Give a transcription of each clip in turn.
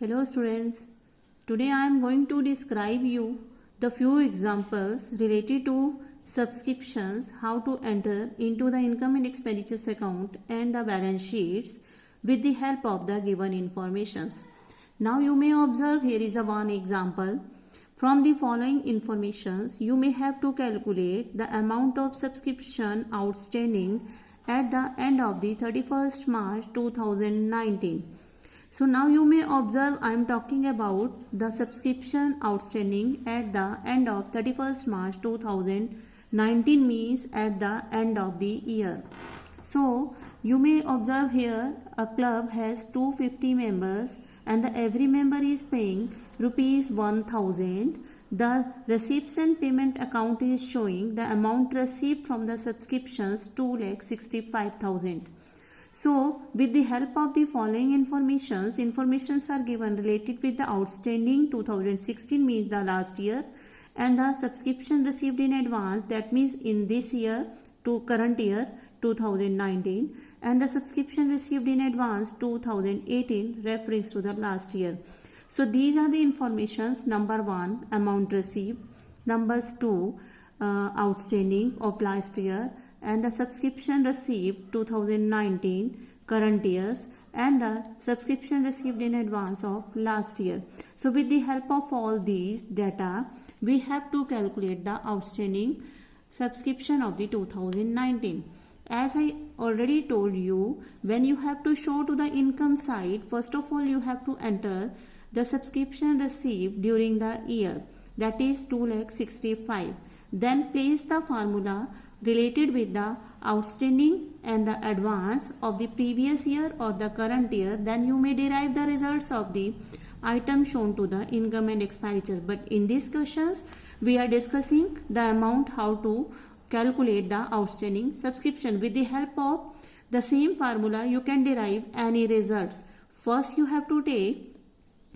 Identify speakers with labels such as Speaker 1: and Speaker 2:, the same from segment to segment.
Speaker 1: Hello students, today I am going to describe you the few examples related to subscriptions, how to enter into the income and expenditures account and the balance sheets with the help of the given informations. Now you may observe here is the one example. From the following informations, you may have to calculate the amount of subscription outstanding at the end of the 31st March 2019. So now you may observe I am talking about the subscription outstanding at the end of 31st March 2019 means at the end of the year. So you may observe here a club has 250 members and every member is paying rupees 1000. The receipts and payment account is showing the amount received from the subscriptions 2,65,000. So, with the help of the following informations are given related with the outstanding 2016 means the last year and the subscription received in advance that means in this year to current year 2019 and the subscription received in advance 2018 referring to the last year. So, these are the informations. Number 1 amount received, numbers 2 outstanding of last year and the subscription received 2019 current years and the subscription received in advance of last year. So with the help of all these data we have to calculate the outstanding subscription of the 2019. As I already told you, when you have to show to the income side, first of all you have to enter the subscription received during the year, that is 2,65,000. Then place the formula related with the outstanding and the advance of the previous year or the current year. Then you may derive the results of the item shown to the income and expenditure. But in these questions we are discussing the amount, how to calculate the outstanding subscription. With the help of the same formula you can derive any results. First you have to take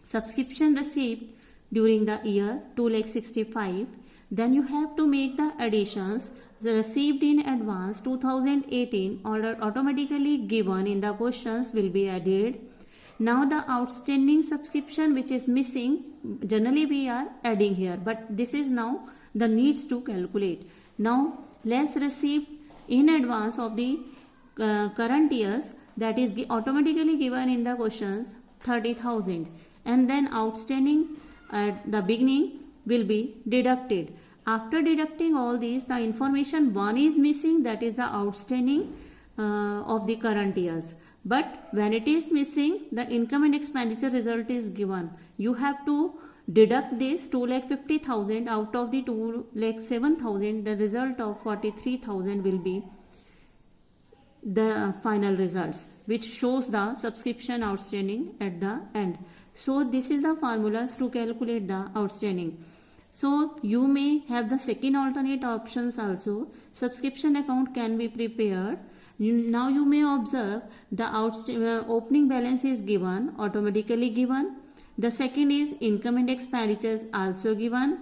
Speaker 1: subscription received during the year 2,65,000. Then you have to make the additions. The received in advance 2018 order automatically given in the questions will be added. Now the outstanding subscription which is missing, generally we are adding here, but this is now the needs to calculate. Now less received in advance of the current years, that is automatically given in the questions 30,000, and then outstanding at the beginning will be deducted. After deducting all these, the information one is missing, that is the outstanding of the current years. But when it is missing, the income and expenditure result is given. You have to deduct this 2,50,000 out of the 2,07,000. The result of 43,000 will be the final results, which shows the subscription outstanding at the end. So this is the formulas to calculate the outstanding. So you may have the second alternate options also. Subscription account can be prepared. Now you may observe the opening balance is given, automatically given. The second is income and expenditures also given.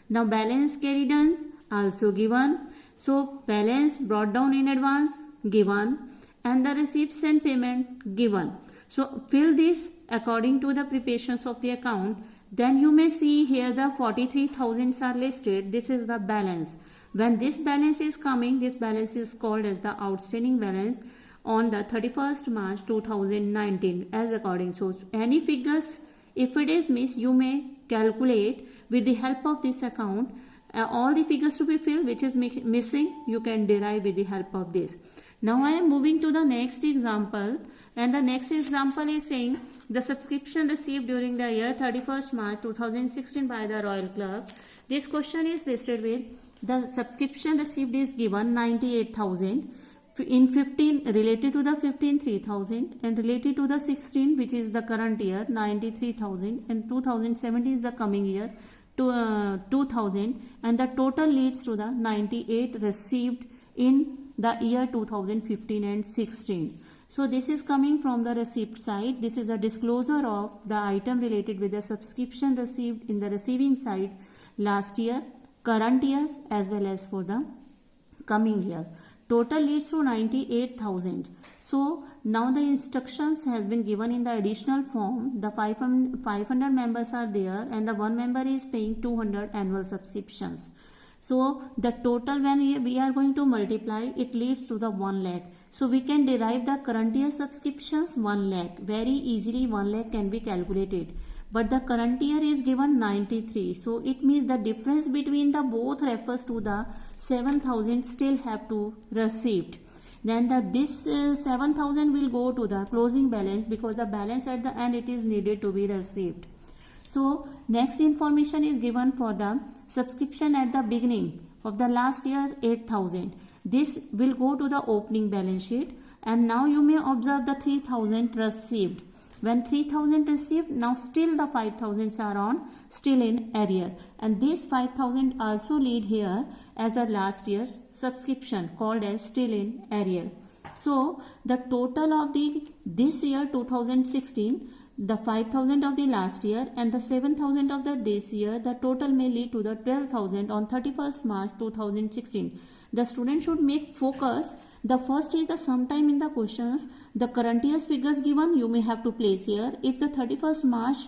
Speaker 1: Now balance carried on also given. So balance brought down in advance given and the receipts and payment given. So fill this according to the preparations of the account. Then you may see here the 43,000 are listed. This is the balance. When this balance is coming, this balance is called as the outstanding balance on the 31st March 2019 as according. So any figures, if it is missed, you may calculate with the help of this account. All the figures to be filled which is missing, you can derive with the help of this. Now I am moving to the next example, and the next example is saying the subscription received during the year 31st March 2016 by the Royal Club. This question is listed with the subscription received is given 98,000. In 15 related to the 15 3,000 and related to the 16 which is the current year 93,000 and 2017 is the coming year to 2,000, and the total leads to the 98 received in the year 2015 and 16. So this is coming from the receipt side. This is a disclosure of the item related with the subscription received in the receiving side last year, current years as well as for the coming years. Total leads to 98,000. So now the instructions has been given in the additional form. The 500 members are there and the one member is paying 200 annual subscriptions. So the total, when we are going to multiply, it leads to the 1 lakh. So we can derive the current year subscriptions 1 lakh. Very easily 1 lakh can be calculated. But the current year is given 93. So it means the difference between the both refers to the 7,000 still have to received. Then this 7,000 will go to the closing balance because the balance at the end it is needed to be received. So next information is given for the subscription at the beginning of the last year 8,000. This will go to the opening balance sheet, and now you may observe the 3,000 received. When 3,000 received, now still the 5,000 are on still in arrear, and these 5,000 also lead here as the last year's subscription called as still in arrear. So the total of this year 2016, the 5,000 of the last year and the 7,000 of the this year, the total may lead to the 12,000 on 31st March 2016. The student should make focus. The first is the sometime in the questions, the current year's figures given, you may have to place here. If the 31st March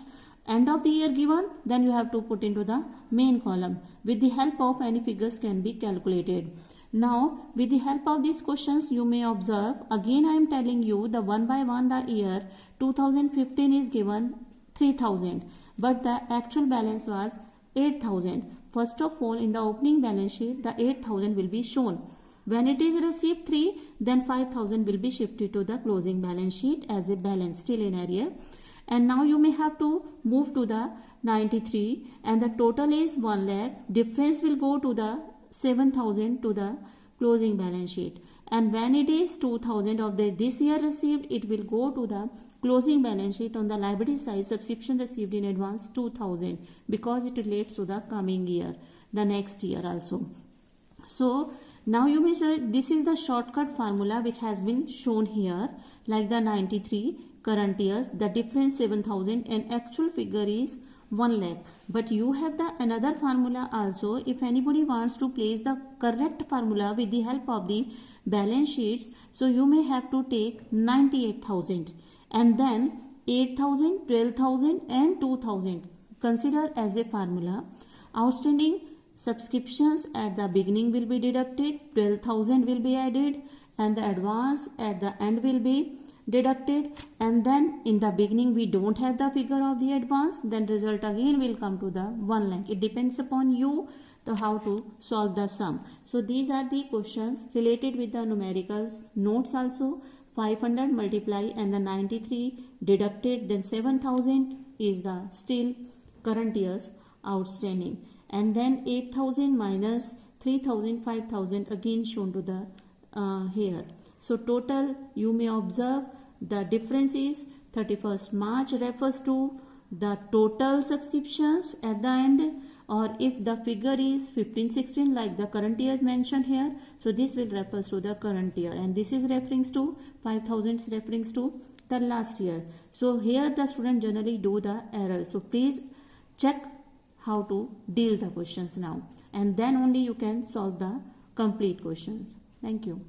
Speaker 1: end of the year given, then you have to put into the main column. With the help of any figures can be calculated. Now with the help of these questions you may observe, again I am telling you the one by one the year 2015 is given 3,000, but the actual balance was 8,000. First of all, in the opening balance sheet, the 8,000 will be shown. When it is received 3, then 5,000 will be shifted to the closing balance sheet as a balance still in arrear. And now you may have to move to the 93, and the total is 1 lakh. Difference will go to the 7,000 to the closing balance sheet. And when it is 2,000 of this year received, it will go to the closing balance sheet on the liability side. Subscription received in advance 2,000 because it relates to the coming year, the next year also. So now you may say this is the shortcut formula which has been shown here, like the 93 current years, the difference 7,000 and actual figure is 1 lakh. But you have the another formula also. If anybody wants to place the correct formula with the help of the balance sheets, so you may have to take 98,000 and then 8,000, 12,000 and 2,000 consider as a formula. Outstanding subscriptions at the beginning will be deducted, 12,000 will be added, and the advance at the end will be deducted. And then in the beginning we don't have the figure of the advance, then result again will come to the 1 lakh. It depends upon you how to solve the sum. So these are the questions related with the numericals. Notes also, 500 multiply and the 93 deducted, then 7,000 is the still current year's outstanding, and then 8,000 minus 3,000, 5,000 again shown to the here. So total you may observe the difference is 31st March refers to the total subscriptions at the end, or if the figure is 15-16 like the current year mentioned here, so this will refers to the current year, and this is referring to 5,000 is referring to the last year. So here the student generally do the error. So please check how to deal the questions now, and then only you can solve the complete questions. Thank you.